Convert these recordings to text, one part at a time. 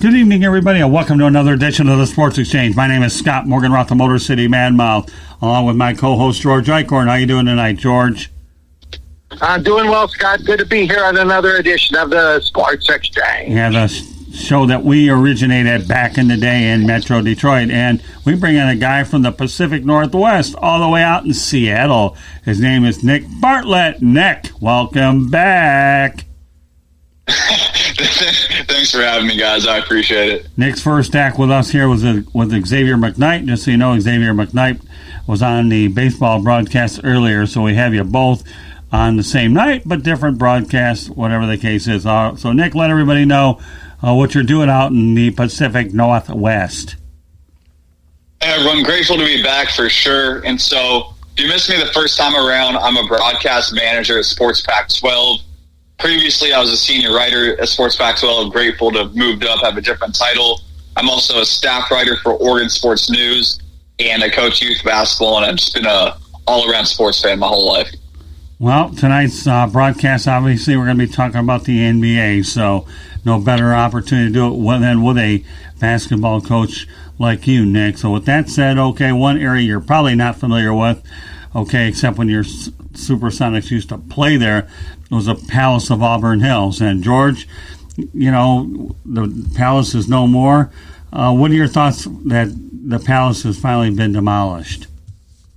Good evening, everybody, and welcome to another edition of the Sports Exchange. My name is Scott Morganroth, the Motor City Madmouth, along with my co-host, George Eichorn. How you doing tonight, George? I'm doing well, Scott. Good to be here on another edition of the Sports Exchange. Yeah, the show that we originated back in the day in Metro Detroit, and we bring in a guy from the Pacific Northwest all the way out in Seattle. His name is Nick Bartlett. Nick, welcome back. Thanks for having me, guys. I appreciate it. Nick's first act with us here was with Xavier McKnight. Just so you know, Xavier McKnight was on the baseball broadcast earlier, so we have you both on the same night, but different broadcasts, whatever the case is. So, Nick, let everybody know what you're doing out in the Pacific Northwest. Hey, everyone, grateful to be back for sure. And so, if you missed me the first time around, I'm a broadcast manager at Sports Pac-12. Previously, I was a senior writer at Sports Pac-12. Grateful to have moved up, have a different title. I'm also a staff writer for Oregon Sports News, and I coach youth basketball, and I've just been a all-around sports fan my whole life. Well, tonight's broadcast, obviously, we're going to be talking about the NBA, so no better opportunity to do it than with a basketball coach like you, Nick. So with that said, okay, one area you're probably not familiar with, okay, except when your Supersonics used to play there, was the Palace of Auburn Hills. And George, you know, the Palace is no more. What are your thoughts that the Palace has finally been demolished?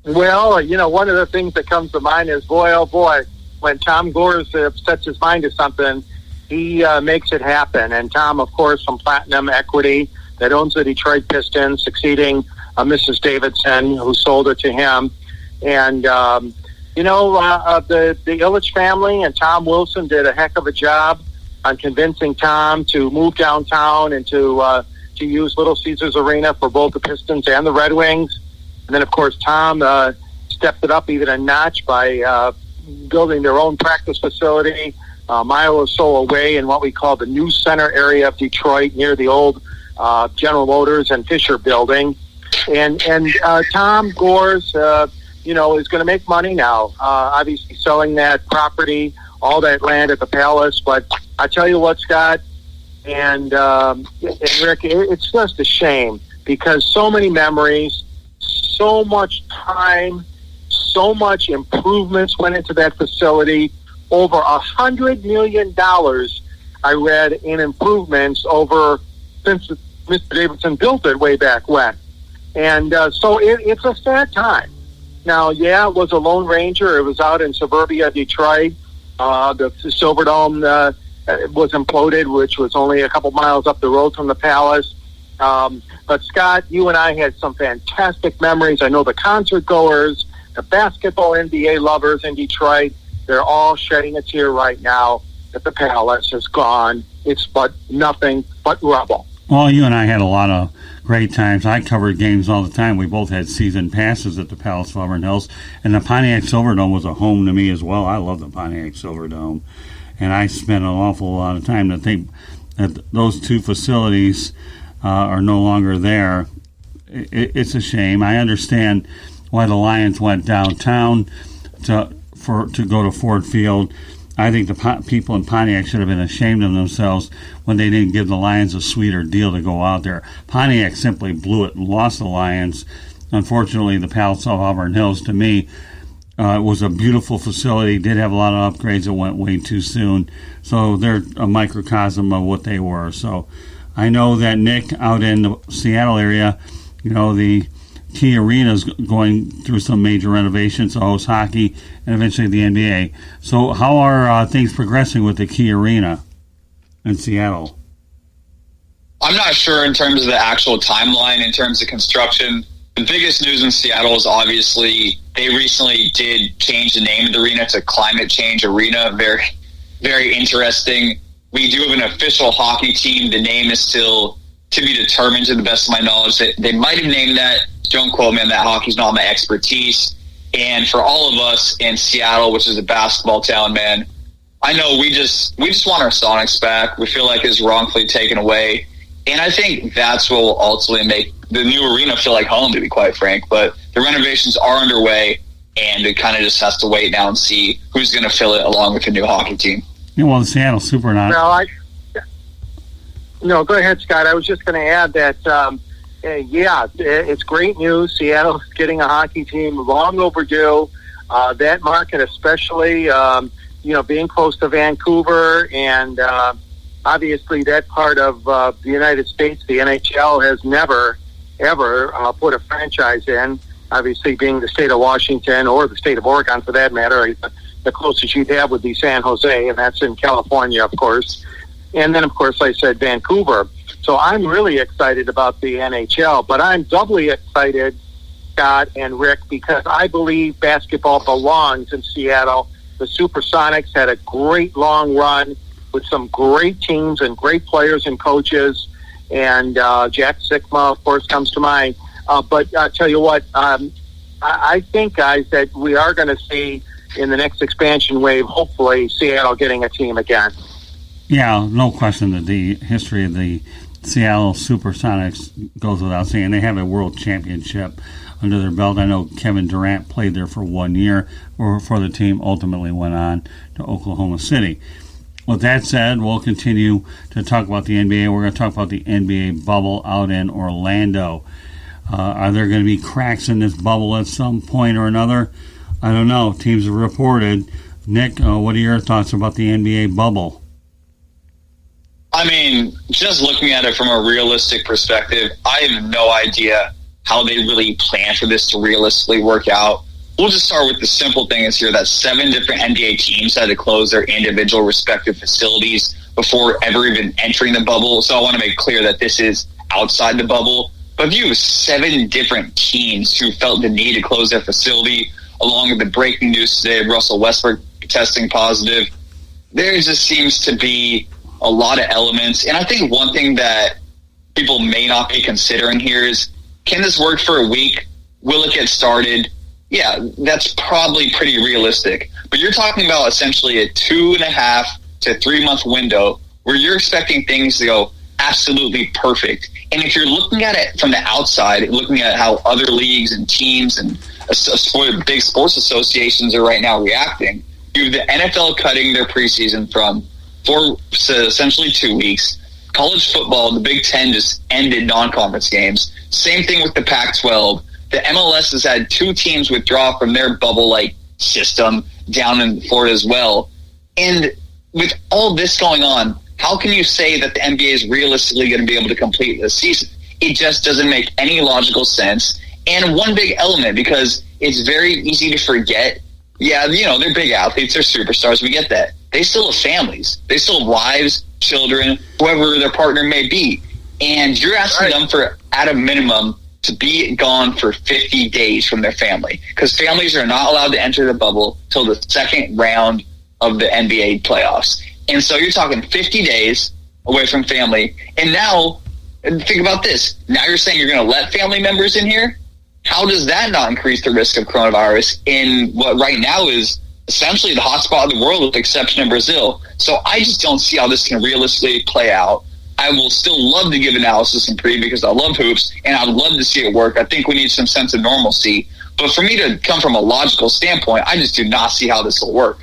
Well, you know, one of the things that comes to mind is, boy, oh boy, when Tom Gores sets his mind to something, he makes it happen. And Tom, of course, from Platinum Equity that owns the Detroit Pistons, succeeding Mrs. Davidson, who sold it to him. And, you know, the Ilitch family and Tom Wilson did a heck of a job on convincing Tom to move downtown and to use Little Caesars Arena for both the Pistons and the Red Wings. And then, of course, Tom stepped it up even a notch by building their own practice facility a mile or so away in what we call the New Center area of Detroit, near the old General Motors and Fisher building. And Tom Gores, you know, is going to make money now, obviously selling that property, all that land at the Palace. But I tell you what, Scott and Rick, it's just a shame because so many memories, so much time, so much improvements went into that facility. Over $100 million, I read, in improvements since Mr. Davidson built it way back when. And so it's a sad time. Now, yeah, it was a Lone Ranger. It was out in suburbia Detroit. The Silverdome was imploded, which was only a couple miles up the road from the Palace. But, Scott, you and I had some fantastic memories. I know the concert goers, the basketball NBA lovers in Detroit, they're all shedding a tear right now that the Palace is gone. It's but nothing but rubble. Well, you and I had a lot of great times. I covered games all the time. We both had season passes at the Palace of Auburn Hills, and the Pontiac Silverdome was a home to me as well. I love the Pontiac Silverdome, and I spent an awful lot of time to think that those two facilities are no longer there. It's a shame. I understand why the Lions went downtown to go to Ford Field. I think the people in Pontiac should have been ashamed of themselves when they didn't give the Lions a sweeter deal to go out there. Pontiac simply blew it and lost the Lions. Unfortunately, the Palace of Auburn Hills, to me, was a beautiful facility, did have a lot of upgrades that went way too soon. So they're a microcosm of what they were. So I know that, Nick, out in the Seattle area, you know, the Key Arena is going through some major renovations to host hockey and eventually the NBA. So how are things progressing with the Key Arena in Seattle? I'm not sure in terms of the actual timeline, in terms of construction. The biggest news in Seattle is obviously they recently did change the name of the arena to Climate Change Arena. Very, very interesting. We do have an official hockey team. The name is still to be determined, to the best of my knowledge. They might have named that. Don't quote me on that. Hockey's not my expertise. And for all of us in Seattle, which is a basketball town, man, I know we just want our Sonics back. We feel like it's wrongfully taken away. And I think that's what will ultimately make the new arena feel like home, to be quite frank. But the renovations are underway, and it kind of just has to wait now and see who's going to fill it along with the new hockey team. Yeah, well, the Seattle Supernautics. Well, No, go ahead, Scott. I was just going to add that, it's great news. Seattle's getting a hockey team, long overdue. That market especially, being close to Vancouver and obviously that part of the United States, the NHL has never, ever put a franchise in. Obviously being the state of Washington or the state of Oregon for that matter, the closest you'd have would be San Jose, and that's in California, of course. And then, of course, like I said, Vancouver. So I'm really excited about the NHL, but I'm doubly excited, Scott and Rick, because I believe basketball belongs in Seattle. The Supersonics had a great long run with some great teams and great players and coaches, and Jack Sikma, of course, comes to mind. But I'll tell you what, I think, guys, that we are going to see in the next expansion wave, hopefully, Seattle getting a team again. Yeah, no question that the history of the Seattle Supersonics goes without saying. They have a world championship under their belt. I know Kevin Durant played there for 1 year before the team ultimately went on to Oklahoma City. With that said, we'll continue to talk about the NBA. We're going to talk about the NBA bubble out in Orlando. Are there going to be cracks in this bubble at some point or another? I don't know. Teams have reported. Nick, what are your thoughts about the NBA bubble? I mean, just looking at it from a realistic perspective, I have no idea how they really plan for this to realistically work out. We'll just start with the simple thing is here that 7 different NBA teams had to close their individual respective facilities before ever even entering the bubble. So I want to make clear that this is outside the bubble. But if you have 7 different teams who felt the need to close their facility, along with the breaking news today of Russell Westbrook testing positive, there just seems to be a lot of elements. And I think one thing that people may not be considering here is, can this work for a week? Will it get started? Yeah, that's probably pretty realistic. But you're talking about essentially a 2.5 to 3 month window where you're expecting things to go absolutely perfect. And if you're looking at it from the outside, looking at how other leagues and teams and big sports associations are right now reacting, you have the NFL cutting their preseason from 4 to essentially 2 weeks. College football, the Big Ten just ended non-conference games. Same thing with the Pac-12. The MLS has had 2 teams withdraw from their bubble-like system down in Florida as well. And with all this going on, how can you say that the NBA is realistically going to be able to complete this season? It just doesn't make any logical sense. And one big element, because it's very easy to forget, yeah, they're big athletes, they're superstars, we get that. They still have families. They still have wives, children, whoever their partner may be. And you're asking them for, at a minimum, to be gone for 50 days from their family. Because families are not allowed to enter the bubble till the second round of the NBA playoffs. And so you're talking 50 days away from family. And now, think about this. Now you're saying you're going to let family members in here? How does that not increase the risk of coronavirus in what right now is essentially the hotspot of the world with the exception of Brazil? So I just don't see how this can realistically play out. I will still love to give analysis and preview because I love hoops, and I'd love to see it work. I think we need some sense of normalcy. But for me to come from a logical standpoint, I just do not see how this will work.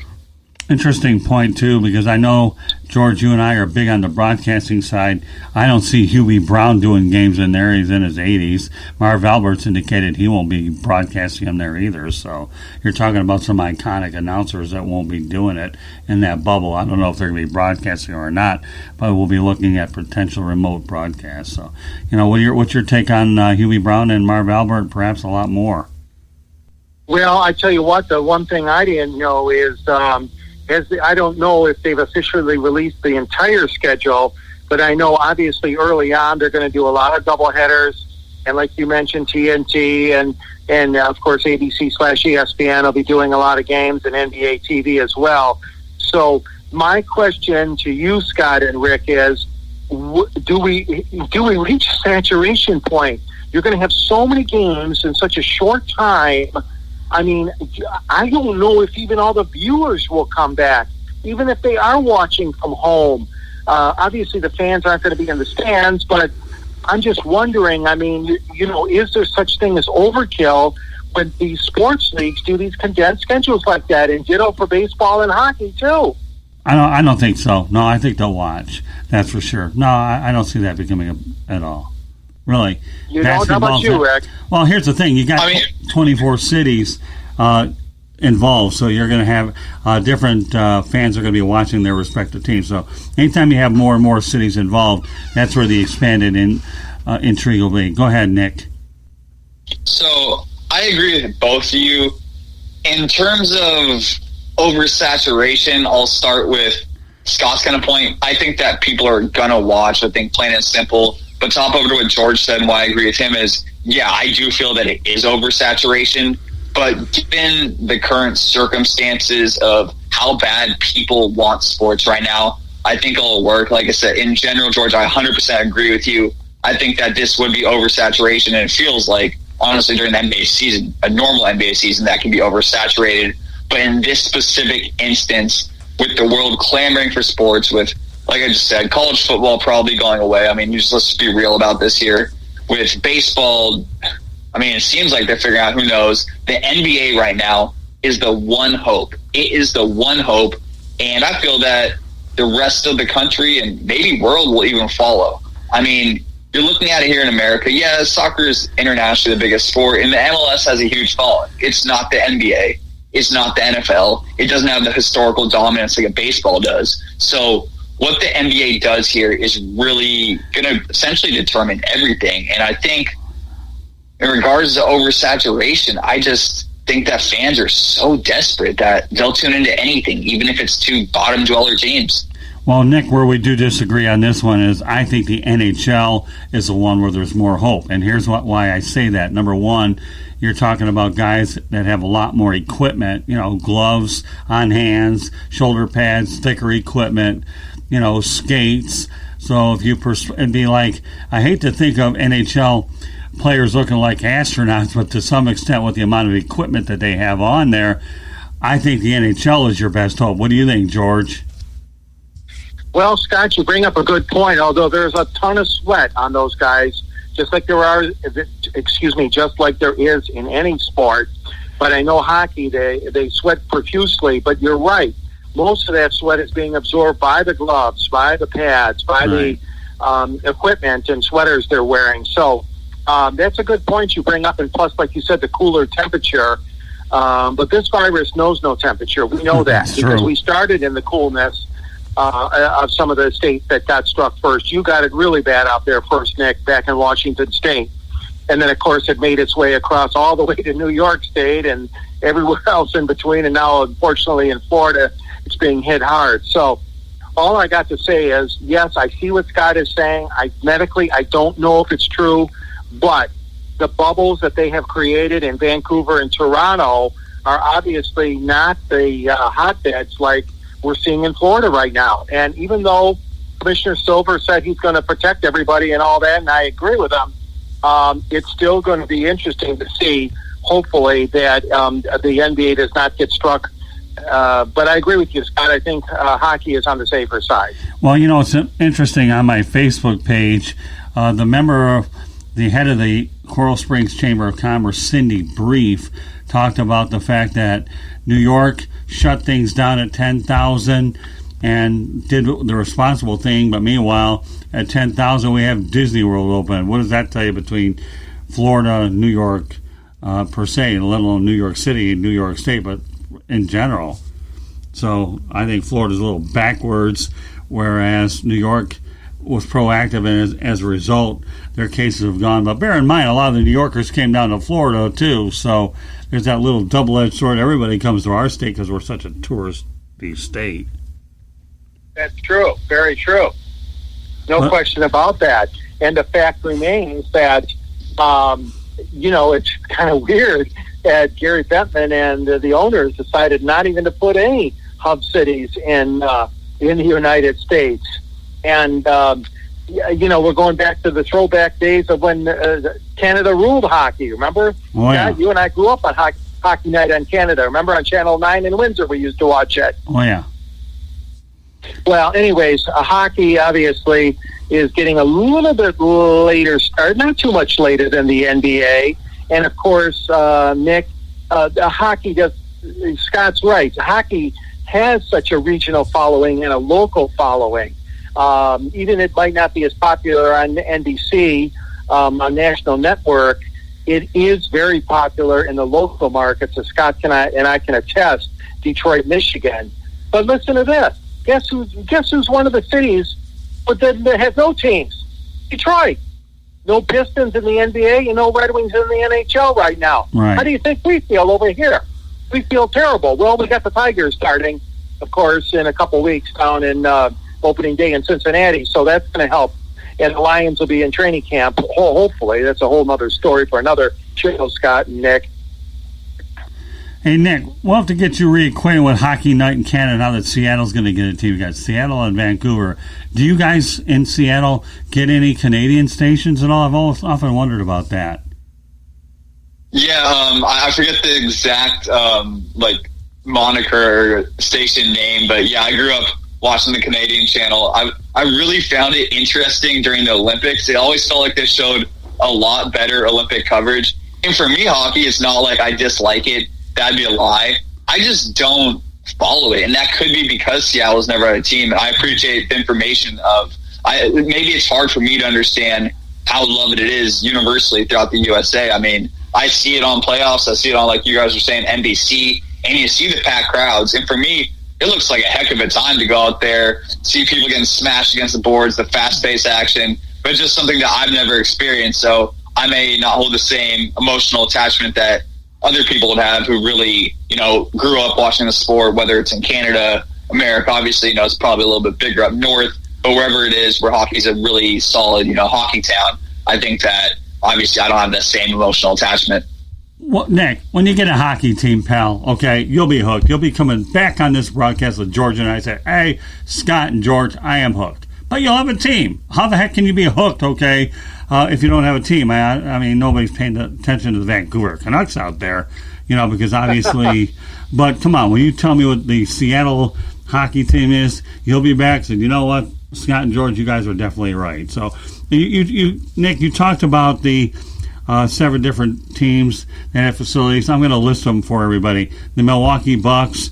Interesting point, too, because I know, George, you and I are big on the broadcasting side. I don't see Huey Brown doing games in there. He's in his 80s. Marv Albert's indicated he won't be broadcasting them there either. So you're talking about some iconic announcers that won't be doing it in that bubble. I don't know if they're going to be broadcasting or not, but we'll be looking at potential remote broadcasts. So, what's your take on Huey Brown and Marv Albert? Perhaps a lot more. Well, I tell you what, the one thing I didn't know is... I don't know if they've officially released the entire schedule, but I know obviously early on they're going to do a lot of doubleheaders, and like you mentioned, TNT and of course ABC/ESPN will be doing a lot of games, and NBA TV as well. So my question to you, Scott and Rick, is: do we reach a saturation point? You're going to have so many games in such a short time. I mean, I don't know if even all the viewers will come back, even if they are watching from home. Obviously, the fans aren't going to be in the stands, but I'm just wondering, I mean, is there such thing as overkill when these sports leagues do these condensed schedules like that? And ditto for baseball and hockey, too. I don't think so. No, I think they'll watch. That's for sure. No, I don't see that becoming at all. Really. You know, how about you, Rick? Well, here's the thing. You got 24 cities involved, so you're going to have different fans are going to be watching their respective teams. So anytime you have more and more cities involved, that's where the expanded intrigue will be. Go ahead, Nick. So I agree with both of you. In terms of oversaturation, I'll start with Scott's kind of point. I think that people are going to watch, I think, plain and simple. But top over to what George said and why I agree with him is, yeah, I do feel that it is oversaturation. But given the current circumstances of how bad people want sports right now, I think it'll work. Like I said, in general, George, I 100% agree with you. I think that this would be oversaturation, and it feels like, honestly, during the NBA season, a normal NBA season, that can be oversaturated. But in this specific instance, with the world clamoring for sports, with, like I just said, college football probably going away. I mean, let's just be real about this here. With baseball, I mean, it seems like they're figuring out, who knows. The NBA right now is the one hope. It is the one hope. And I feel that the rest of the country and maybe world will even follow. I mean, you're looking at it here in America. Yeah, soccer is internationally the biggest sport, and the MLS has a huge following. It's not the NBA. It's not the NFL. It doesn't have the historical dominance like a baseball does. So what the NBA does here is really going to essentially determine everything. And I think in regards to oversaturation, I just think that fans are so desperate that they'll tune into anything, even if it's two bottom dweller teams. Well, Nick, where we do disagree on this one is I think the NHL is the one where there's more hope. And here's why I say that. Number one, you're talking about guys that have a lot more equipment, gloves on hands, shoulder pads, thicker equipment, skates. So if you it'd be like, I hate to think of NHL players looking like astronauts, but to some extent with the amount of equipment that they have on there, I think the NHL is your best hope. What do you think, George? Well, Scott, you bring up a good point, although there's a ton of sweat on those guys, just like just like there is in any sport. But I know hockey, they sweat profusely, but you're right. Most of that sweat is being absorbed by the gloves, by the pads, by the equipment and sweaters they're wearing. So that's a good point you bring up. And plus, like you said, the cooler temperature. But this virus knows no temperature. We know that because we started in the coolness of some of the states that got struck first. You got it really bad out there first, Nick, back in Washington State. And then, of course, it made its way across all the way to New York State and everywhere else in between. And now, unfortunately, in Florida, it's being hit hard. So all I got to say is, yes, I see what Scott is saying. Medically, I don't know if it's true, but the bubbles that they have created in Vancouver and Toronto are obviously not the hotbeds like we're seeing in Florida right now. And even though Commissioner Silver said he's going to protect everybody and all that, and I agree with him, it's still going to be interesting to see, hopefully, that the NBA does not get struck. But I agree with you, Scott. I think hockey is on the safer side. Well, it's interesting. On my Facebook page, the head of the Coral Springs Chamber of Commerce, Cindy Brief, talked about the fact that New York shut things down at 10,000 and did the responsible thing, but meanwhile, at 10,000, we have Disney World open. What does that tell you between Florida and New York per se, let alone New York City and New York State, but in general? So I think Florida's a little backwards, whereas New York was proactive, and as a result, their cases have gone. But bear in mind, a lot of the New Yorkers came down to Florida, too, so there's that little double-edged sword. Everybody comes to our state because we're such a touristy state. That's true. Very true. No question about that. And the fact remains that, it's kind of weird that Gary Bettman and the owners decided not even to put any hub cities in the United States. And, we're going back to the throwback days of when Canada ruled hockey, remember? Oh, yeah. You and I grew up on Hockey Night on Canada. Remember on Channel 9 in Windsor we used to watch it? Oh, yeah. Well, anyways, hockey obviously is getting a little bit later start, not too much later than the NBA. And, of course, Nick, hockey Scott's right. Hockey has such a regional following and a local following. Even it might not be as popular on NBC, on national network, it is very popular in the local markets, as Scott and I can attest, Detroit, Michigan. But listen to this. Guess who's one of the cities that has no teams? Detroit. No Pistons in the NBA and no Red Wings in the NHL right now. Right. How do you think we feel over here? We feel terrible. Well, we got the Tigers starting, of course, in a couple weeks down in opening day in Cincinnati, so that's going to help. And the Lions will be in training camp, hopefully. That's a whole other story for another show, Scott and Nick. Hey, Nick, we'll have to get you reacquainted with Hockey Night in Canada now that Seattle's going to get a team. You got Seattle and Vancouver. Do you guys in Seattle get any Canadian stations at all? I've often wondered about that. Yeah, I forget the exact moniker or station name, but yeah, I grew up watching the Canadian channel. I really found it interesting during the Olympics. It always felt like they showed a lot better Olympic coverage. And for me, hockey, it's not like I dislike it. That'd be a lie. I just don't follow it, and that could be because Seattle's never had a team. And I appreciate the information of. Maybe it's hard for me to understand how loved it is universally throughout the USA. I mean, I see it on playoffs. I see it on, like you guys were saying, NBC, and you see the packed crowds. And for me, it looks like a heck of a time to go out there, see people getting smashed against the boards, the fast-paced action, but it's just something that I've never experienced. So I may not hold the same emotional attachment that other people would have who really, grew up watching the sport, whether it's in Canada, America. Obviously, it's probably a little bit bigger up north, but wherever it is where hockey's a really solid, hockey town, I think that obviously I don't have that same emotional attachment. Well, Nick, when you get a hockey team, pal, okay, you'll be hooked. You'll be coming back on this broadcast with George and I say, hey, Scott and George, I am hooked. But you'll have a team. How the heck can you be hooked, okay, if you don't have a team? I mean, nobody's paying attention to the Vancouver Canucks out there, because obviously, but come on, when you tell me what the Seattle hockey team is, you'll be back and say, you know what, Scott and George, you guys were definitely right. So, Nick, you talked about the 7 different teams that have facilities. I'm going to list them for everybody. The Milwaukee Bucks,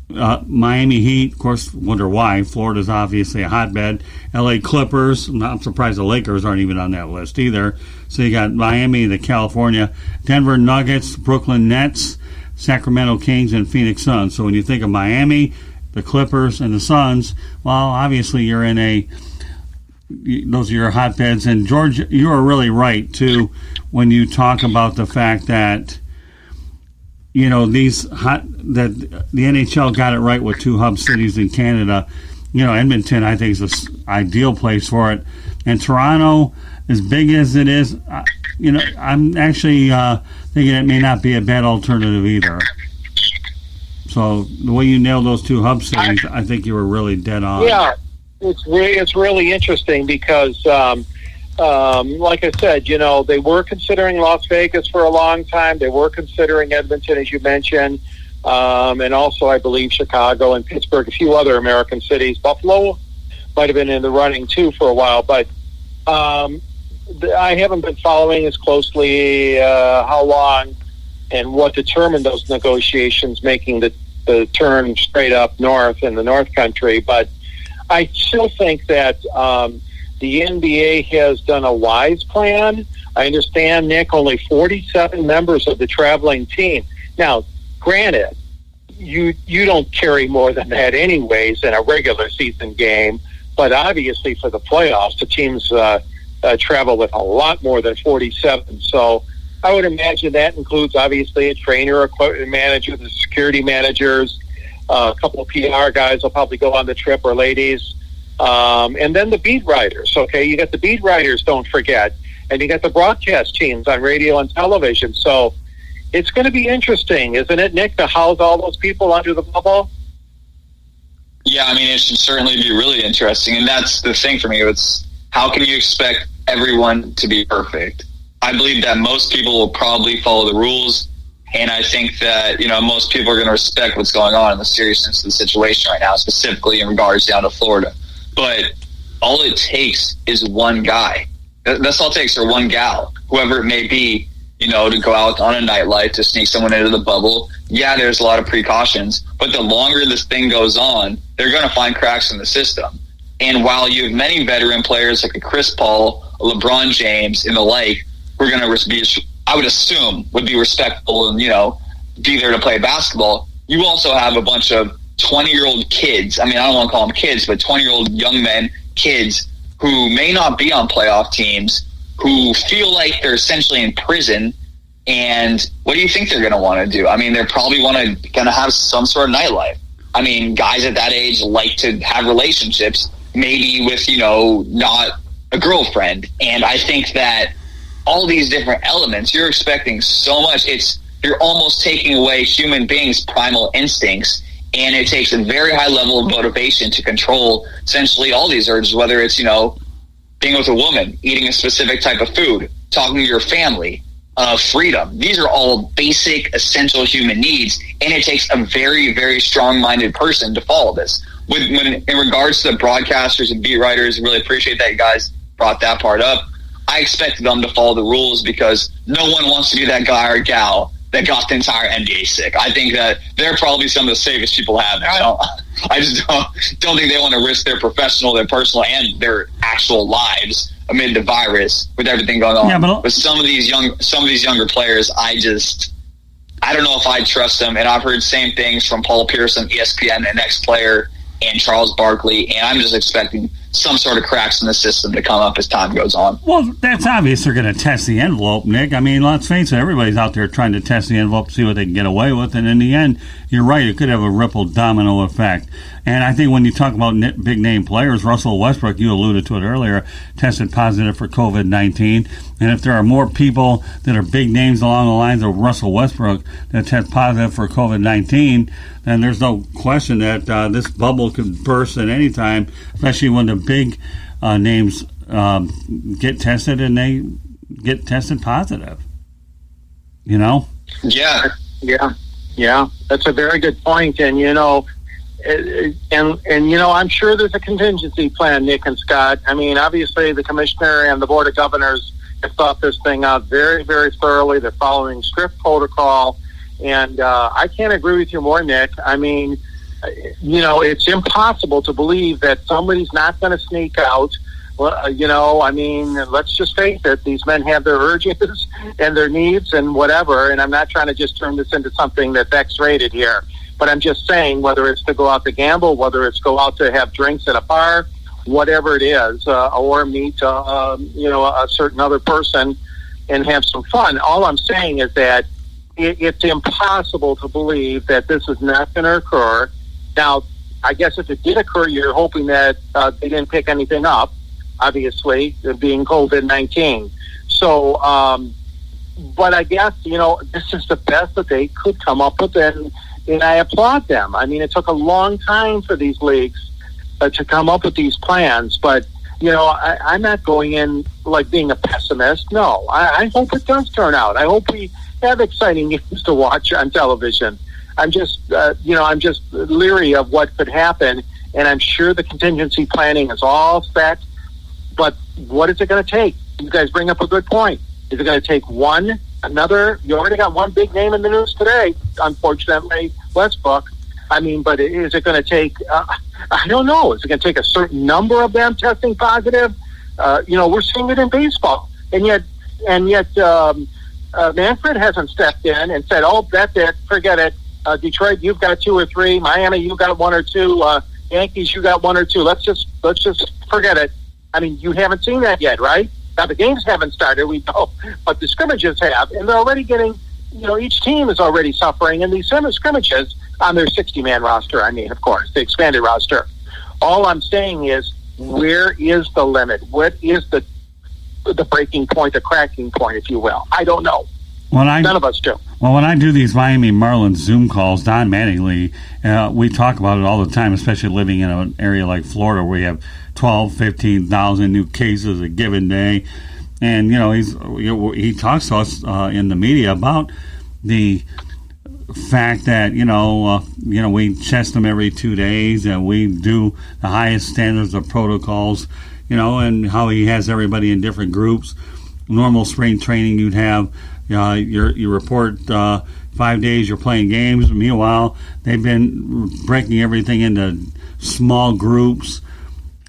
Miami Heat, of course, wonder why. Florida's obviously a hotbed. LA Clippers, I'm not surprised the Lakers aren't even on that list either. So you got Miami, the California, Denver Nuggets, Brooklyn Nets, Sacramento Kings, and Phoenix Suns. So when you think of Miami, the Clippers, and the Suns, well, obviously you're in those are your hotbeds. And George, you are really right too when you talk about the fact that that the NHL got it right with 2 hub cities in Canada. Edmonton, I think, is the ideal place for it. And Toronto, as big as it is, I'm actually thinking it may not be a bad alternative either. So the way you nailed those 2 hub cities, I think you were really dead on. Yeah, it's really interesting because, like I said, they were considering Las Vegas for a long time. They were considering Edmonton, as you mentioned, and also, I believe, Chicago and Pittsburgh, a few other American cities. Buffalo might have been in the running, too, for a while. But I haven't been following as closely how long and what determined those negotiations, making the turn straight up north in the North Country. But I still think that the NBA has done a wise plan. I understand, Nick, only 47 members of the traveling team. Now, granted, you don't carry more than that anyways in a regular season game, but obviously for the playoffs, the teams travel with a lot more than 47. So I would imagine that includes, obviously, a trainer, equipment manager, the security managers, a couple of PR guys will probably go on the trip, or ladies. And then the beat writers, okay? You got the beat writers, don't forget. And you got the broadcast teams on radio and television. So it's going to be interesting, isn't it, Nick, to house all those people under the bubble? Yeah, I mean, it should certainly be really interesting. And that's the thing for me. It's how can you expect everyone to be perfect? I believe that most people will probably follow the rules. And I think that, most people are going to respect what's going on and the seriousness of the situation right now, specifically in regards down to Florida. But all it takes is one guy. That's all it takes, or one gal, whoever it may be, to go out on a nightlife, to sneak someone into the bubble. Yeah, there's a lot of precautions, but the longer this thing goes on, they're going to find cracks in the system. And while you have many veteran players like a Chris Paul, a LeBron James, and the like, who are going to be, I would assume, would be respectful and, be there to play basketball, you also have a bunch of 20-year-old kids. I mean, I don't want to call them kids, but 20-year-old young men, kids, who may not be on playoff teams, who feel like they're essentially in prison. And what do you think they're going to want to do? I mean, they're probably going to have some sort of nightlife. I mean, guys at that age like to have relationships, maybe with, not a girlfriend. And I think that all these different elements, you're expecting so much. You're almost taking away human beings' primal instincts. And it takes a very high level of motivation to control essentially all these urges, whether it's, being with a woman, eating a specific type of food, talking to your family, freedom. These are all basic, essential human needs, and it takes a very, very strong-minded person to follow this. In regards to the broadcasters and beat writers, I really appreciate that you guys brought that part up. I expected them to follow the rules because no one wants to be that guy or gal that got the entire NBA sick. I think that they're probably some of the safest people have there. I just don't think they want to risk their professional, their personal, and their actual lives amid the virus with everything going on. Yeah, but some of these younger players, I don't know if I trust them. And I've heard same things from Paul Pierce on ESPN, an ex-player, and Charles Barkley, and I'm just expecting some sort of cracks in the system to come up as time goes on. Well, that's obvious. They're going to test the envelope, Nick. I mean, let's face it, everybody's out there trying to test the envelope to see what they can get away with, and in the end, you're right, it could have a ripple domino effect. And I think when you talk about big-name players, Russell Westbrook, you alluded to it earlier, tested positive for COVID-19. And if there are more people that are big names along the lines of Russell Westbrook that test positive for COVID-19, then there's no question that this bubble could burst at any time, especially when the big names get tested and they get tested positive. Yeah. That's a very good point. And, I'm sure there's a contingency plan, Nick and Scott. I mean, obviously the commissioner and the board of governors have thought this thing out very, very thoroughly. They're following strict protocol. And I can't agree with you more, Nick. I mean, it's impossible to believe that somebody's not going to sneak out. Well, let's just face it. These men have their urges and their needs and whatever. And I'm not trying to just turn this into something that's X-rated here. But I'm just saying, whether it's to go out to gamble, whether it's go out to have drinks at a bar, whatever it is, or meet, a certain other person and have some fun. All I'm saying is that it's impossible to believe that this is not going to occur. Now, I guess if it did occur, you're hoping that they didn't pick anything up, obviously, being COVID-19. So, but I guess, this is the best that they could come up with, and I applaud them. I mean, it took a long time for these leagues to come up with these plans, but, I'm not going in like being a pessimist. No, I hope it does turn out. I hope we have exciting games to watch on television. I'm just leery of what could happen, and I'm sure the contingency planning is all set. But what is it going to take? You guys bring up a good point. Is it going to take another? You already got one big name in the news today, unfortunately, Westbrook. I mean, but is it going to take? I don't know. Is it going to take a certain number of them testing positive? We're seeing it in baseball, and yet. Manfred hasn't stepped in and said, "Oh, that's it. Forget it. Detroit, you've got 2 or 3. Miami, you got 1 or 2. Yankees, you got 1 or 2. Let's just forget it." I mean, you haven't seen that yet, right? Now the games haven't started, we know, but the scrimmages have, and they're already getting. Each team is already suffering in these scrimmages on their 60-man roster. I mean, of course, the expanded roster. All I'm saying is, where is the limit? What is the breaking point, the cracking point, if you will? I don't know. None of us do. Well, when I do these Miami Marlins Zoom calls, Don Mattingly, we talk about it all the time, especially living in an area like Florida where you have 12, 15,000 new cases a given day. And, he talks to us in the media about the fact that, we test them every 2 days and we do the highest standards of protocols, and how he has everybody in different groups. normal spring training, you'd have you report 5 days you're playing games. Meanwhile, they've been breaking everything into small groups.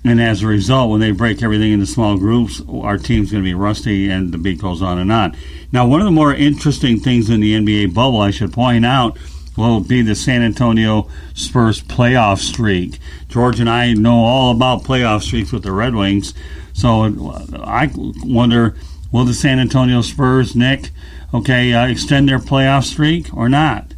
And as a result, when they break everything into small groups, our team's going to be rusty, and the beat goes on and on. Now, one of the more interesting things in the NBA bubble, I should point out, will be the San Antonio Spurs playoff streak. George and I know all about playoff streaks with the Red Wings. So I wonder, will the San Antonio Spurs, Nick, extend their playoff streak or not?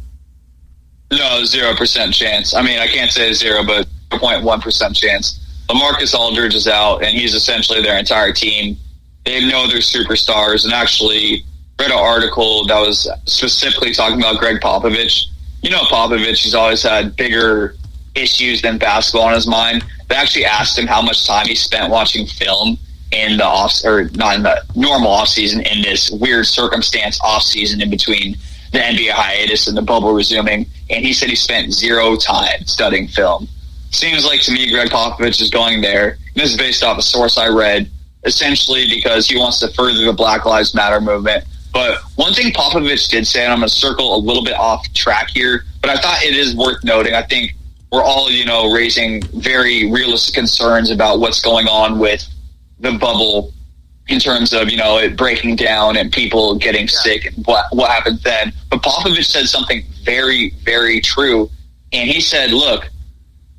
No, 0% chance. I mean, I can't say 0, but 0.1% chance. LaMarcus Aldridge is out, and he's essentially their entire team. They know they're superstars, and actually read an article that was specifically talking about Greg Popovich. You know Popovich, he's always had bigger issues than basketball on his mind. They actually asked him how much time he spent watching film in the not in the normal offseason, in this weird circumstance offseason in between the NBA hiatus and the bubble resuming, and he said he spent 0 time studying film. Seems like to me Greg Popovich is going there. This is based off a source I read, essentially because he wants to further the Black Lives Matter movement. But one thing Popovich did say, and I'm going to circle a little bit off track here, but I thought it is worth noting. I think we're all, raising very realistic concerns about what's going on with the bubble in terms of, it breaking down and people getting sick and what happens then. But Popovich said something very, very true. And he said, look,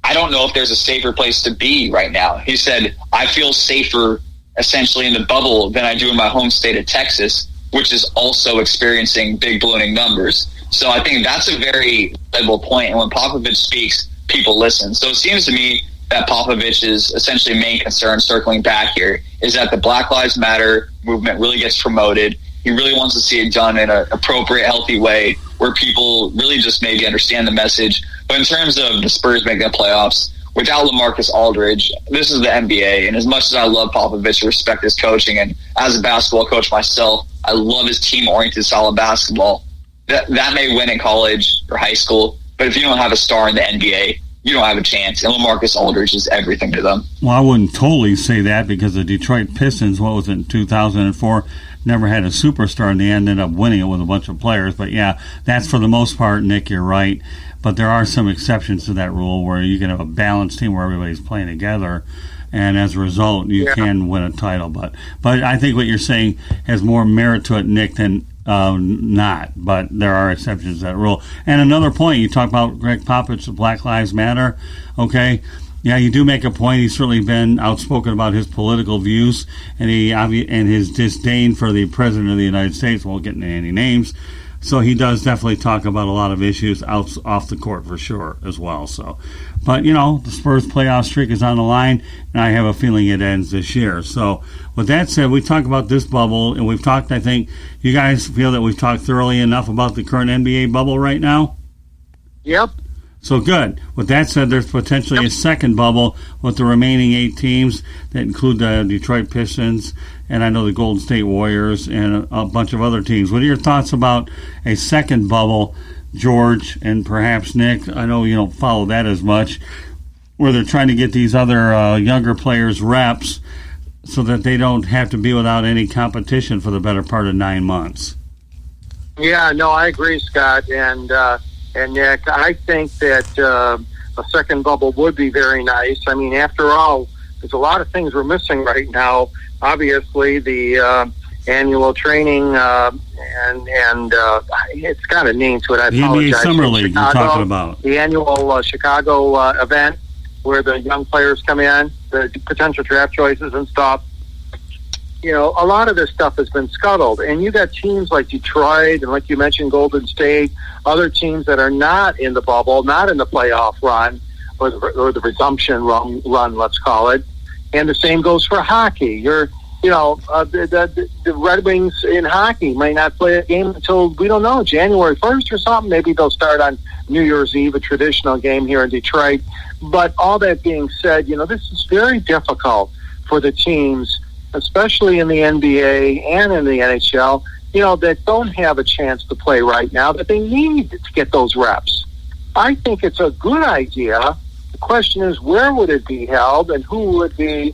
I don't know if there's a safer place to be right now. He said, I feel safer essentially in the bubble than I do in my home state of Texas, which is also experiencing big ballooning numbers. So I think that's a very valuable point. And when Popovich speaks, people listen. So it seems to me that Popovich's essentially main concern, circling back here, is that the Black Lives Matter movement really gets promoted. He really wants to see it done in an appropriate, healthy way where people really just maybe understand the message. But in terms of the Spurs making the playoffs, without LaMarcus Aldridge, this is the NBA. And as much as I love Popovich, I respect his coaching. And as a basketball coach myself, I love his team-oriented style of basketball. That may win in college or high school, but if you don't have a star in the NBA, you don't have a chance. And LaMarcus Aldridge is everything to them. Well, I wouldn't totally say that because the Detroit Pistons, what was it, in 2004, never had a superstar, and they ended up winning it with a bunch of players. But, yeah, that's for the most part, Nick, you're right. But there are some exceptions to that rule where you can have a balanced team where everybody's playing together, and as a result, you can win a title. But I think what you're saying has more merit to it, Nick, than not. But there are exceptions to that rule. And another point, you talk about Greg Popovich, Black Lives Matter, okay? Yeah, you do make a point. He's certainly been outspoken about his political views and his disdain for the President of the United States. Won't get into any names. So he does definitely talk about a lot of issues off the court for sure as well. So, but the Spurs playoff streak is on the line, and I have a feeling it ends this year. So, with that said, we talked about this bubble, and we've talked. I think you guys feel that we've talked thoroughly enough about the current NBA bubble right now. Yep. So good. With that said, there's potentially a second bubble with the remaining 8 teams that include the Detroit Pistons and I know the Golden State Warriors and a bunch of other teams. What are your thoughts about a second bubble, George, and perhaps Nick? I know you don't follow that as much, where they're trying to get these other younger players reps so that they don't have to be without any competition for the better part of 9 months. Yeah, no, I agree, Scott. And Nick, I think that a second bubble would be very nice. I mean, after all, there's a lot of things we're missing right now. Obviously, the annual training, and it's got a name to it. I apologize. The NBA Summer League you're talking about. The annual Chicago event where the young players come in, the potential draft choices and stuff. A lot of this stuff has been scuttled. And you got teams like Detroit and, like you mentioned, Golden State, other teams that are not in the bubble, not in the playoff run, or the resumption run, let's call it. And the same goes for hockey. The Red Wings in hockey might not play a game until, we don't know, January 1st or something. Maybe they'll start on New Year's Eve, a traditional game here in Detroit. But all that being said, this is very difficult for the teams, especially in the NBA and in the NHL, that don't have a chance to play right now, that they need to get those reps. I think it's a good idea. The question is, where would it be held and who would be,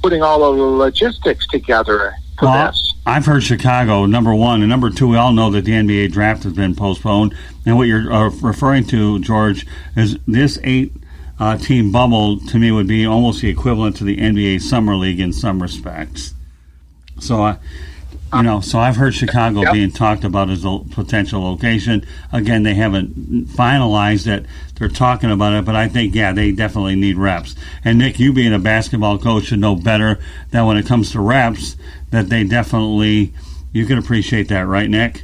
putting all of the logistics together? for this. I've heard Chicago, number one, and number two, we all know that the NBA draft has been postponed. And what you're referring to, George, is this 8-team bubble, to me, would be almost the equivalent to the NBA Summer League in some respects. So, so I've heard Chicago being talked about as a potential location. Again, they haven't finalized it. They're talking about it, but I think, they definitely need reps. And, Nick, you being a basketball coach should know better that when it comes to reps, that they definitely, you can appreciate that, right, Nick?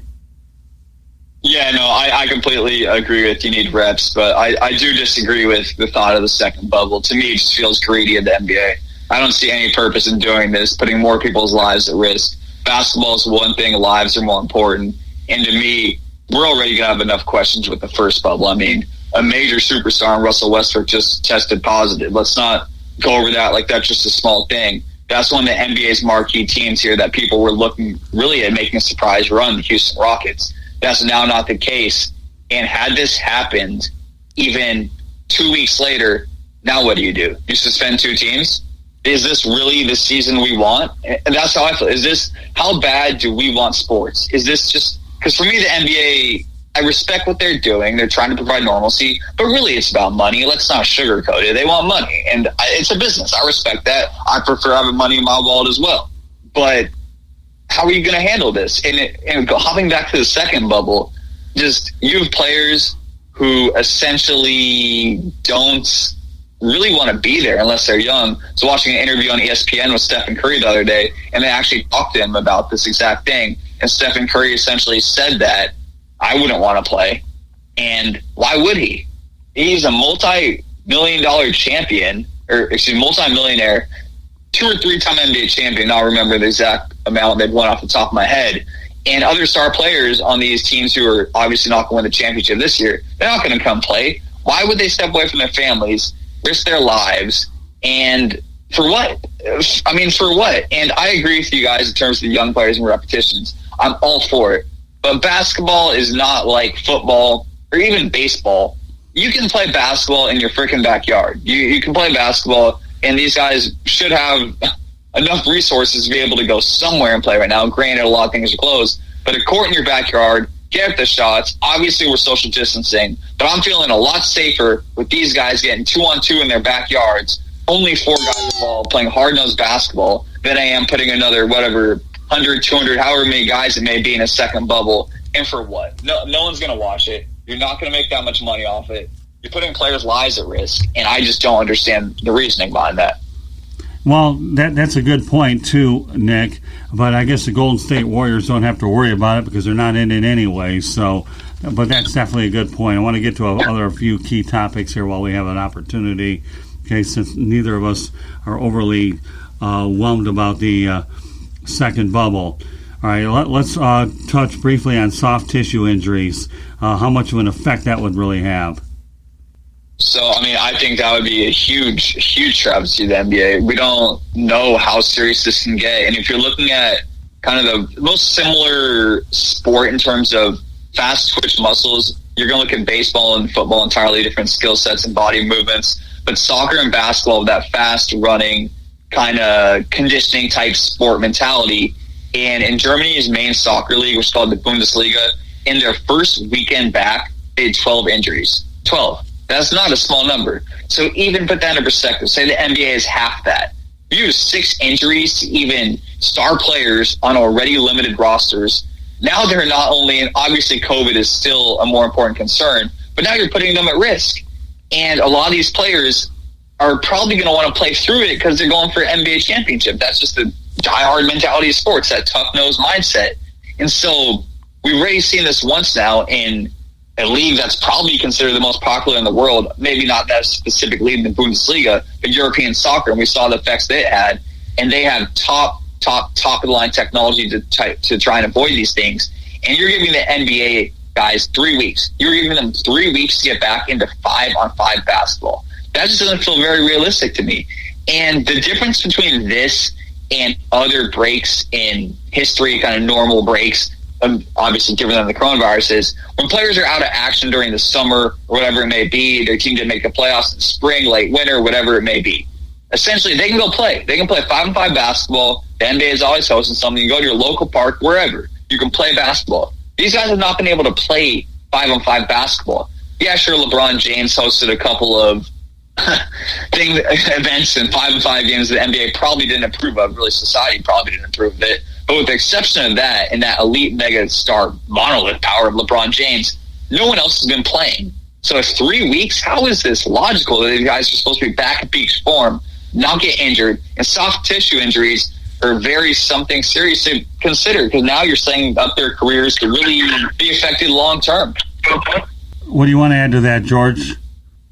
Yeah, no, I completely agree with you need reps, but I do disagree with the thought of the second bubble. To me, it just feels greedy of the NBA. I don't see any purpose in doing this, putting more people's lives at risk. Basketball is one thing, lives are more important. And to me, we're already going to have enough questions with the first bubble. I mean, a major superstar in Russell Westbrook just tested positive. Let's not go over that like that's just a small thing. That's one of the NBA's marquee teams here that people were looking really at making a surprise run, the Houston Rockets. That's now not the case. And had this happened even 2 weeks later, now what do? You suspend 2 teams? Is this really the season we want? And that's how I feel. How bad do we want sports? Is this just, because for me, the NBA, I respect what they're doing. They're trying to provide normalcy, but really it's about money. Let's not sugarcoat it. They want money, and it's a business. I respect that. I prefer having money in my wallet as well. But how are you going to handle this? And hopping back to the second bubble, just you have players who essentially don't really want to be there unless they're young. So watching an interview on ESPN with Stephen Curry the other day, and they actually talked to him about this exact thing. And Stephen Curry essentially said that I wouldn't want to play. And why would he? He's a multi-million-dollar champion, multi-millionaire, 2 or 3-time NBA champion. I'll remember the exact amount they'd won off the top of my head. And other star players on these teams who are obviously not going to win the championship this year, they're not going to come play. Why would they step away from their families, risk their lives, and for what? I mean, for what? And I agree with you guys in terms of the young players and repetitions. I'm all for it. But basketball is not like football or even baseball. You can play basketball in your freaking backyard. You can play basketball, and these guys should have enough resources to be able to go somewhere and play right now. Granted, a lot of things are closed, but a court in your backyard, get the shots. Obviously, we're social distancing, but I'm feeling a lot safer with these guys getting 2-on-2 in their backyards, only 4 guys involved playing hard-nosed basketball, than I am putting another, 100, 200, however many guys it may be in a second bubble. And for what? No one's going to watch it. You're not going to make that much money off it. You're putting players' lives at risk, and I just don't understand the reasoning behind that. Well, that's a good point, too, Nick. But I guess the Golden State Warriors don't have to worry about it because they're not in it anyway. So, but that's definitely a good point. I want to get to a few key topics here while we have an opportunity. Okay, since neither of us are overly whelmed about the second bubble. All right, let's touch briefly on soft tissue injuries. How much of an effect that would really have? So, I mean, I think that would be a huge, huge travesty to the NBA. We don't know how serious this can get. And if you're looking at kind of the most similar sport in terms of fast twitch muscles, you're going to look at baseball and football, entirely different skill sets and body movements. But soccer and basketball, that fast running kind of conditioning type sport mentality. And in Germany's main soccer league, which is called the Bundesliga, in their first weekend back, they had 12 injuries. 12. That's not a small number. So even put that in perspective. Say the NBA is half that. You use 6 injuries to even star players on already limited rosters. Now they're not only, and obviously COVID is still a more important concern, but now you're putting them at risk. And a lot of these players are probably going to want to play through it because they're going for an NBA championship. That's just the diehard mentality of sports, that tough-nosed mindset. And so we've already seen this once now in a league that's probably considered the most popular in the world, maybe not that specific league in the Bundesliga, but European soccer, and we saw the effects they had. And they have top-of-the-line technology to try and avoid these things. And you're giving the NBA guys 3 weeks. You're giving them 3 weeks to get back into 5-on-5 basketball. That just doesn't feel very realistic to me. And the difference between this and other breaks in history, kind of normal breaks, obviously given them the coronavirus, is when players are out of action during the summer or whatever it may be, their team didn't make the playoffs in the spring, late winter, whatever it may be. essentially they can go play. They can play 5-on-5 basketball. The NBA is always hosting something. You go to your local park, wherever. You can play basketball. These guys have not been able to play 5-on-5 basketball. Yeah, sure, LeBron James hosted a couple of events and 5-on-5 games that the NBA probably didn't approve of. Really, society probably didn't approve of it. But with the exception of that and that elite mega star monolith power of LeBron James, no one else has been playing. So 3 weeks, how is this logical that these guys are supposed to be back at peak form, not get injured, and soft tissue injuries are very something serious to consider, because now you're setting up their careers to really be affected long term. What do you want to add to that, George?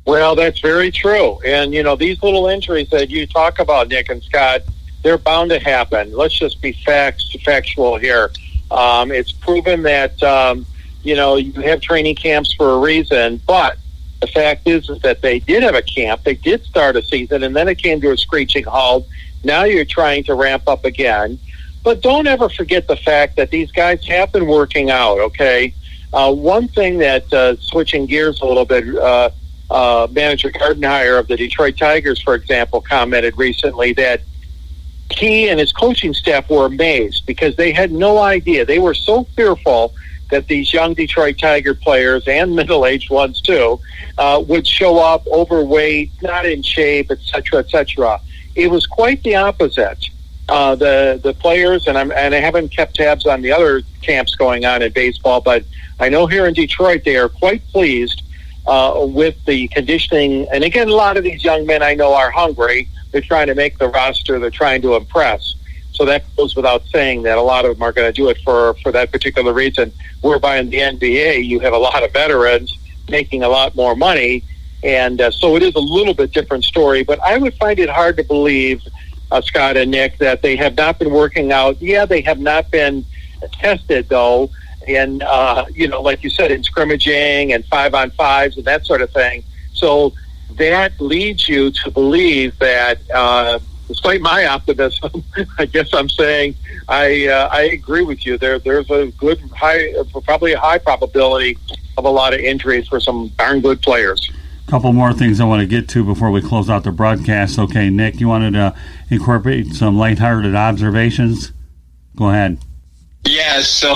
Well, that's very true. And, these little injuries that you talk about, Nick and Scott, they're bound to happen. Let's just be factual here. It's proven that, you have training camps for a reason, but the fact is that they did have a camp. They did start a season, and then it came to a screeching halt. Now you're trying to ramp up again. But don't ever forget the fact that these guys have been working out, okay? One thing that, switching gears a little bit, Manager Gardenhire of the Detroit Tigers, for example, commented recently that he and his coaching staff were amazed because they had no idea. They were so fearful that these young Detroit Tiger players, and middle-aged ones too, would show up overweight, not in shape, et cetera, et cetera. It was quite the opposite. The players, and I haven't kept tabs on the other camps going on in baseball, but I know here in Detroit they are quite pleased with the conditioning. And again, a lot of these young men I know are hungry. They're trying to make the roster. They're trying to impress. So that goes without saying that a lot of them are going to do it for that particular reason, whereby in the NBA you have a lot of veterans making a lot more money. And so it is a little bit different story. But I would find it hard to believe, Scott and Nick, that they have not been working out. Yeah, they have not been tested, though, in, like you said, in scrimmaging and 5-on-5s and that sort of thing. So that leads you to believe that, despite my optimism, I guess I'm saying I agree with you. There's a good probably a high probability of a lot of injuries for some darn good players. A couple more things I want to get to before we close out the broadcast. Okay, Nick, you wanted to incorporate some lighthearted observations? Go ahead. Yeah, so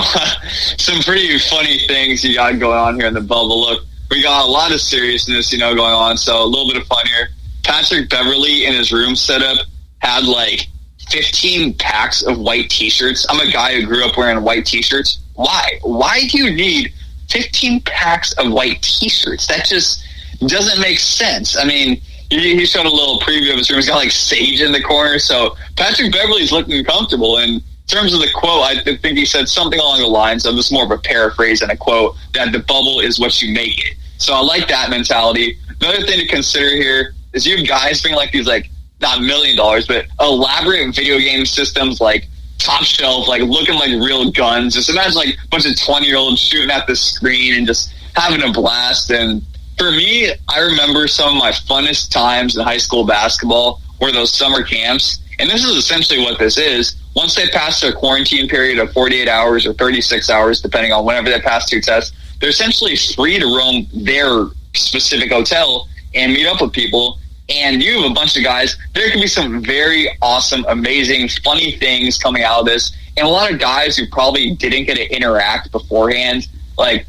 some pretty funny things you got going on here in the bubble. Look, we got a lot of seriousness, going on, so a little bit of fun here. Patrick Beverley in his room setup had like 15 packs of white T-shirts. I'm a guy who grew up wearing white T-shirts. Why? Why do you need 15 packs of white T-shirts? That just doesn't make sense. I mean, he showed a little preview of his room. He's got like sage in the corner. So Patrick Beverley's looking comfortable. And in terms of the quote, I think he said something along the lines of, this more of a paraphrase than a quote, that the bubble is what you make it. So I like that mentality. Another thing to consider here is you have guys being like these, like, not $1 million, but elaborate video game systems, like top shelf, like looking like real guns. Just imagine like a bunch of 20-year-olds shooting at the screen and just having a blast. And for me, I remember some of my funnest times in high school basketball were those summer camps. And this is essentially what this is. Once they pass their quarantine period of 48 hours or 36 hours, depending on whenever they pass two tests, they're essentially free to roam their specific hotel and meet up with people. And you have a bunch of guys. There can be some very awesome, amazing, funny things coming out of this. And a lot of guys who probably didn't get to interact beforehand, like,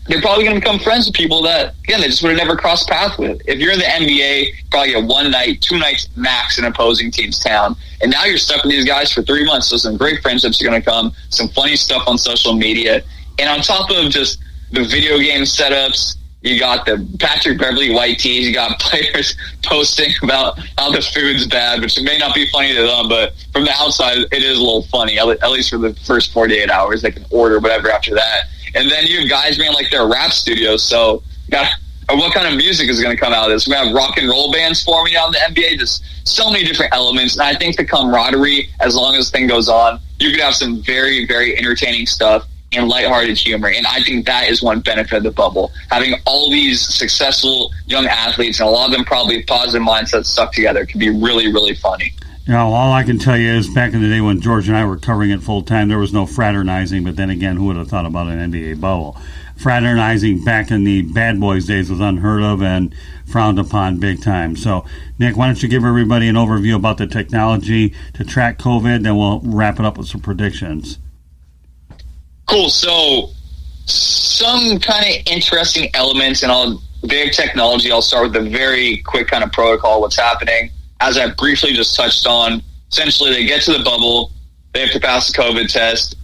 they're probably going to become friends with people that, again, they just would have never crossed paths with. If you're in the NBA, probably get 1 night, 2 nights max in opposing team's town. And now you're stuck with these guys for 3 months. So some great friendships are going to come, some funny stuff on social media. And on top of just the video game setups, you got the Patrick Beverley white tees. You got players posting about how the food's bad, which may not be funny to them, but from the outside, it is a little funny, at least for the first 48 hours. They can order whatever after that. And then you have guys being like their rap studios. So what kind of music is going to come out of this? We're going to have rock and roll bands forming out in the NBA. Just so many different elements. And I think the camaraderie, as long as this thing goes on, you could have some very, very entertaining stuff and lighthearted humor. And I think that is one benefit of the bubble. Having all these successful young athletes, and a lot of them probably with positive mindsets stuck together, can be really, really funny. You know, all I can tell you is back in the day when George and I were covering it full time, there was no fraternizing. But then again, who would have thought about an NBA bubble? Fraternizing back in the bad boys days was unheard of and frowned upon big time. So, Nick, why don't you give everybody an overview about the technology to track COVID, then we'll wrap it up with some predictions. Cool. So, some kind of interesting elements and all big technology. I'll start with a very quick kind of protocol, what's happening. As I briefly just touched on, essentially they get to the bubble, they have to pass the COVID test,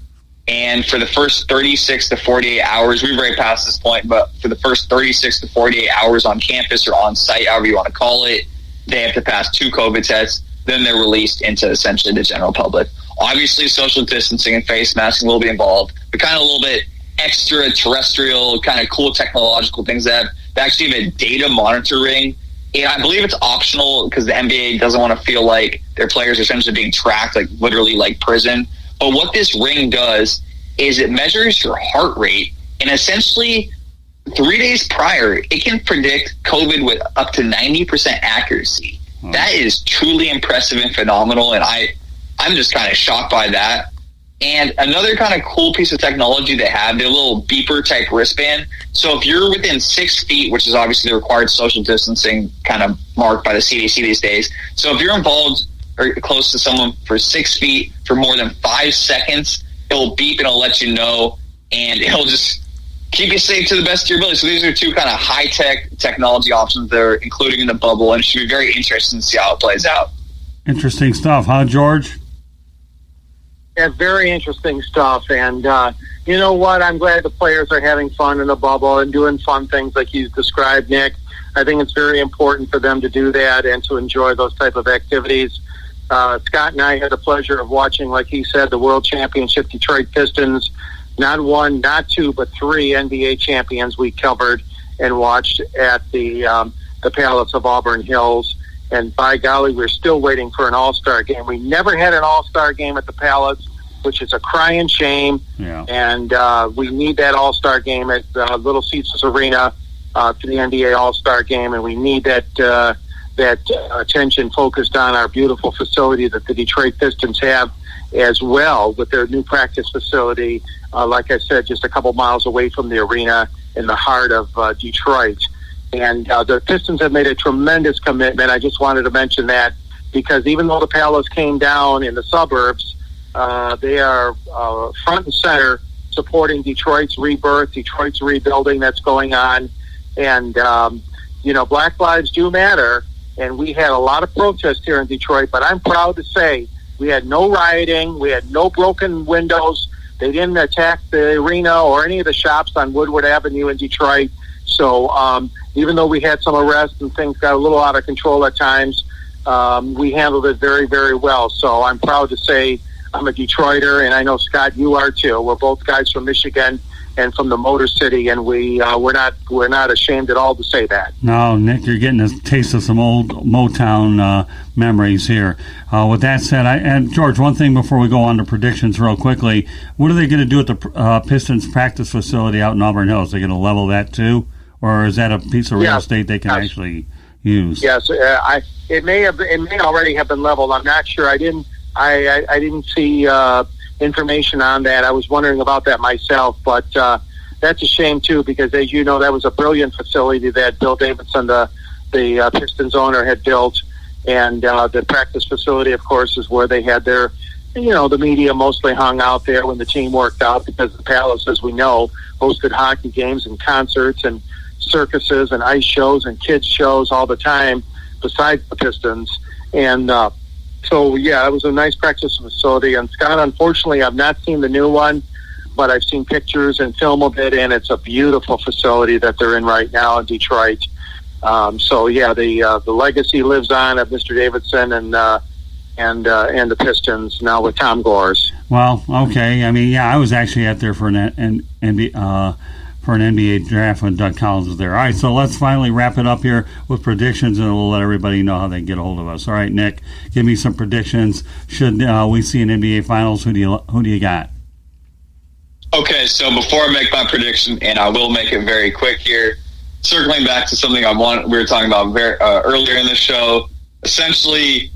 and for the first 36 to 48 hours, we've already passed this point, but for the first 36 to 48 hours on campus or on site, however you want to call it, they have to pass 2 COVID tests, then they're released into essentially the general public. Obviously, social distancing and face masking will be involved, but kind of a little bit extraterrestrial, kind of cool technological things that actually have data monitoring. And I believe it's optional because the NBA doesn't want to feel like their players are essentially being tracked, like literally like prison. But what this ring does is it measures your heart rate, and essentially 3 days prior, it can predict COVID with up to 90% accuracy. That is truly impressive and phenomenal, and I'm just kind of shocked by that. And another kind of cool piece of technology they have, their little beeper type wristband. So if you're within 6 feet, which is obviously the required social distancing kind of marked by the CDC these days. So if you're involved or close to someone for 6 feet for more than 5 seconds, it'll beep and it'll let you know, and it'll just keep you safe to the best of your ability. So these are 2 kind of high-tech technology options they're including in the bubble, and it should be very interesting to see how it plays out. Interesting stuff, huh, George? Yeah, very interesting stuff. And you know what? I'm glad the players are having fun in the bubble and doing fun things like you described, Nick. I think it's very important for them to do that and to enjoy those type of activities. Scott and I had the pleasure of watching, like he said, the World Championship Detroit Pistons. Not 1, not 2, but 3 NBA champions we covered and watched at the Palace of Auburn Hills. And by golly, we're still waiting for an all-star game. We never had an all-star game at the Palace, which is a crying shame. Yeah. And we need that all-star game at Little Caesars Arena for the NBA all-star game. And we need that attention focused on our beautiful facility that the Detroit Pistons have as well, with their new practice facility, like I said, just a couple miles away from the arena in the heart of Detroit. And the Pistons have made a tremendous commitment. I just wanted to mention that because even though the Palace came down in the suburbs, they are front and center supporting Detroit's rebirth, Detroit's rebuilding that's going on. And, Black lives do matter. And we had a lot of protests here in Detroit, but I'm proud to say we had no rioting. We had no broken windows. They didn't attack the arena or any of the shops on Woodward Avenue in Detroit. So even though we had some arrests and things got a little out of control at times, we handled it very, very well. So I'm proud to say I'm a Detroiter, and I know, Scott, you are too. We're both guys from Michigan and from the Motor City, and we're not ashamed at all to say that. No, Nick, you're getting a taste of some old Motown memories here. With that said, and George, one thing before we go on to predictions real quickly, what are they going to do at the Pistons practice facility out in Auburn Hills? Are they going to level that too? Or is that a piece of real estate they can actually use? Yes, it may already have been leveled. I'm not sure. I didn't see information on that. I was wondering about that myself, but that's a shame too, because as you know, that was a brilliant facility that Bill Davidson, the Pistons owner, had built, and the practice facility, of course, is where they had their, the media mostly hung out there when the team worked out, because the Palace, as we know, hosted hockey games and concerts and circuses and ice shows and kids shows all the time besides the Pistons. And so it was a nice practice facility. And Scott, unfortunately, I've not seen the new one, but I've seen pictures and film of it, and it's a beautiful facility that they're in right now in Detroit. The legacy lives on of Mr. Davidson and the Pistons now with Tom Gores. Well, okay. I mean, I was actually out there for an NBA draft when Doug Collins was there. All right, so let's finally wrap it up here with predictions, and we'll let everybody know how they can get a hold of us. All right, Nick, give me some predictions. Should we see an NBA Finals? Who do you got? Okay, so before I make my prediction, and I will make it very quick here, circling back to something we were talking about earlier in the show, essentially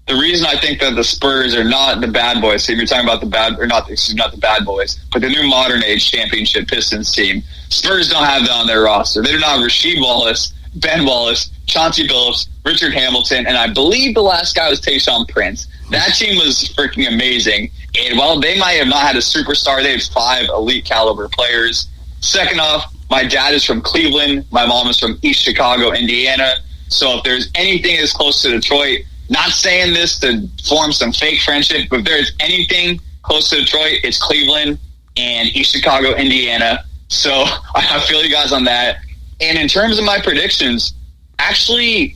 the reason I think that the Spurs are not the bad boys, so if you're talking about not the bad boys, but the new modern age championship Pistons team, Spurs don't have that on their roster. They do not have Rasheed Wallace, Ben Wallace, Chauncey Billups, Richard Hamilton, and I believe the last guy was Tayshaun Prince. That team was freaking amazing. And while they might have not had a superstar, they had 5 elite caliber players. Second off, my dad is from Cleveland. My mom is from East Chicago, Indiana. So if there's anything as close to Detroit, not saying this to form some fake friendship, but if there's anything close to Detroit, it's Cleveland and East Chicago, Indiana. So I feel you guys on that. And in terms of my predictions, actually,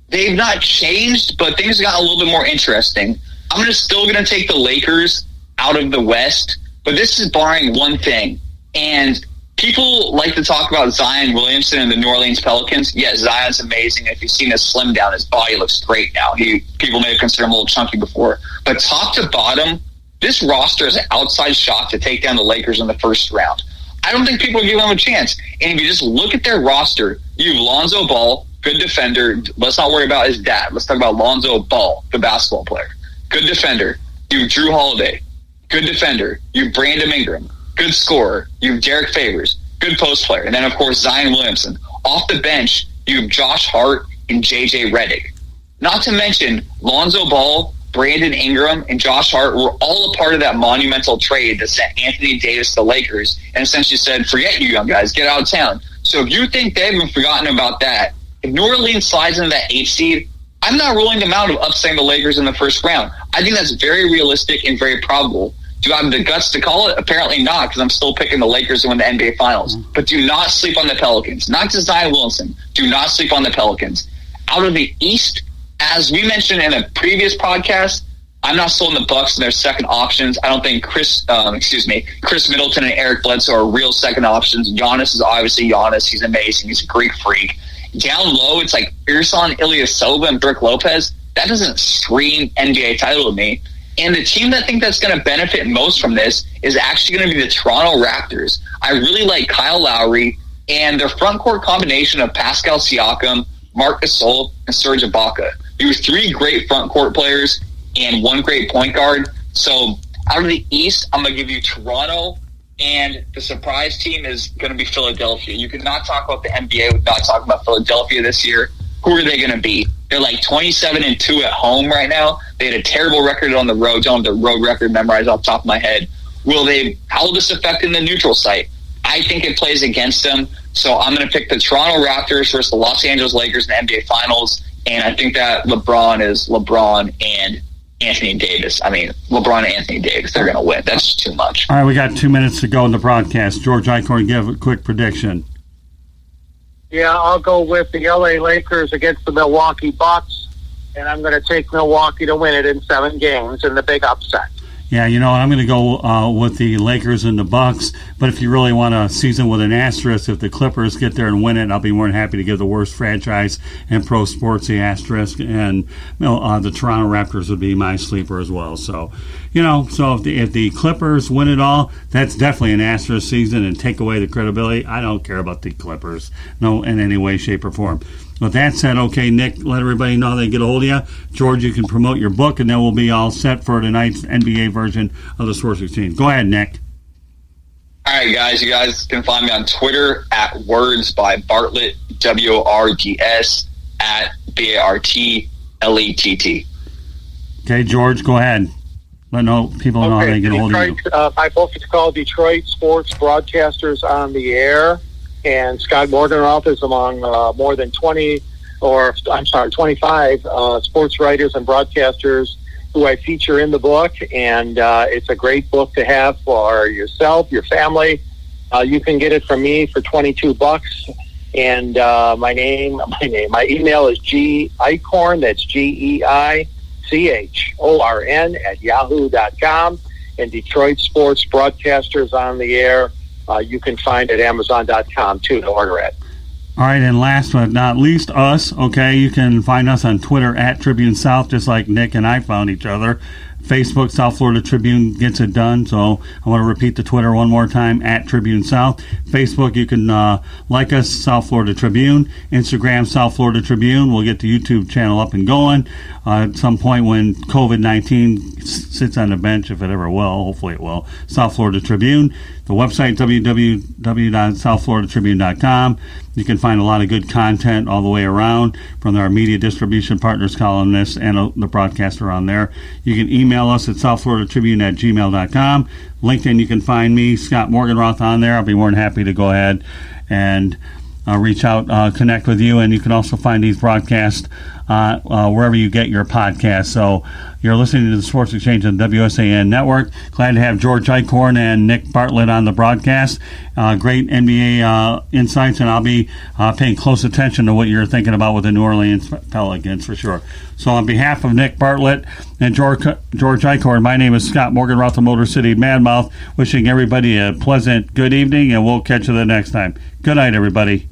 they've not changed, but things got a little bit more interesting. I'm still going to take the Lakers out of the West, but this is barring one thing. And people like to talk about Zion Williamson and the New Orleans Pelicans. Yes, Zion's amazing. If you've seen his slim down, his body looks great now. People may have considered him a little chunky before. But top to bottom, this roster is an outside shot to take down the Lakers in the first round. I don't think people give them a chance. And if you just look at their roster, you have Lonzo Ball, good defender. Let's not worry about his dad. Let's talk about Lonzo Ball, the basketball player. Good defender. You have Drew Holiday, good defender. You have Brandon Ingram, good scorer. You have Derek Favors, good post player. And then, of course, Zion Williamson. Off the bench, you have Josh Hart and J.J. Redick. Not to mention, Lonzo Ball, Brandon Ingram, and Josh Hart were all a part of that monumental trade that sent Anthony Davis to the Lakers and essentially said, forget you young guys, get out of town. So if you think they haven't forgotten about that, if New Orleans slides into that 8th seed, I'm not ruling them out of upsetting the Lakers in the first round. I think that's very realistic and very probable. Do I have the guts to call it? Apparently not, because I'm still picking the Lakers to win the NBA Finals. But do not sleep on the Pelicans. Not just Zion Williamson. Do not sleep on the Pelicans. Out of the East, as we mentioned in a previous podcast, I'm not sold on the Bucks and their second options. I don't think Chris Middleton and Eric Bledsoe are real second options. Giannis is obviously Giannis. He's amazing. He's a Greek freak. Down low, it's like Ersan Ilyasova and Brook Lopez. That doesn't scream NBA title to me. And the team that I think that's going to benefit most from this is actually going to be the Toronto Raptors. I really like Kyle Lowry and their front court combination of Pascal Siakam, Marc Gasol, and Serge Ibaka. You have 3 great front court players and 1 great point guard. So out of the East, I'm going to give you Toronto, and the surprise team is going to be Philadelphia. You could not talk about the NBA without talking about Philadelphia this year. Who are they going to be? They're like 27-2 at home right now. They had a terrible record on the road. Don't have the road record memorized off the top of my head. How will this affect in the neutral site? I think it plays against them. So I'm going to pick the Toronto Raptors versus the Los Angeles Lakers in the NBA Finals. And I think that LeBron is LeBron and Anthony Davis. I mean, LeBron and Anthony Davis, they're going to win. That's too much. All right, we got 2 minutes to go in the broadcast. George Eichorn, give a quick prediction. Yeah, I'll go with the LA Lakers against the Milwaukee Bucks, and I'm going to take Milwaukee to win it in 7 games in the big upset. Yeah, I'm going to go with the Lakers and the Bucks. But if you really want a season with an asterisk, if the Clippers get there and win it, I'll be more than happy to give the worst franchise in pro sports the asterisk. And the Toronto Raptors would be my sleeper as well. So, so if the Clippers win it all, that's definitely an asterisk season and take away the credibility. I don't care about the Clippers, no, in any way, shape, or form. With that said, okay, Nick, let everybody know they get a hold of you. George, you can promote your book, and then we'll be all set for tonight's NBA version of the Sports 16. Go ahead, Nick. All right, guys. You guys can find me on Twitter at Words by Bartlett, WORDS, at BARTLETT. Okay, George, go ahead. Let people know how they get a hold of you. My book is called Detroit Sports Broadcasters on the Air. And Scott Morgenroth is among more than 25 sports writers and broadcasters who I feature in the book. And it's a great book to have for yourself, your family. You can get it from me for $22. And my email is Eichorn, that's GEICHORN @yahoo.com. And Detroit Sports Broadcasters on the Air. You can find at Amazon.com, too, to order it. All right, and last but not least, us, okay? You can find us on Twitter at Tribune South, just like Nick and I found each other. Facebook, South Florida Tribune gets it done. So I want to repeat the Twitter one more time, at Tribune South. Facebook, you can like us, South Florida Tribune. Instagram, South Florida Tribune. We'll get the YouTube channel up and going at some point when COVID-19 sits on the bench, if it ever will. Hopefully it will. South Florida Tribune. The website, www.southfloridatribune.com. You can find a lot of good content all the way around from our media distribution partners, columnists, and the broadcaster on there. You can email us at southfloridatribune@gmail.com. LinkedIn, you can find me, Scott Morganroth, on there. I'll be more than happy to go ahead and reach out, connect with you, and you can also find these broadcasts wherever you get your podcasts. So you're listening to the Sports Exchange on WSAN Network. Glad to have George Eichorn and Nick Bartlett on the broadcast. Great NBA insights, and I'll be paying close attention to what you're thinking about with the New Orleans Pelicans for sure. So on behalf of Nick Bartlett and George Eichorn, my name is Scott Morganroth of Motor City Madmouth, wishing everybody a pleasant good evening, and we'll catch you the next time. Good night, everybody.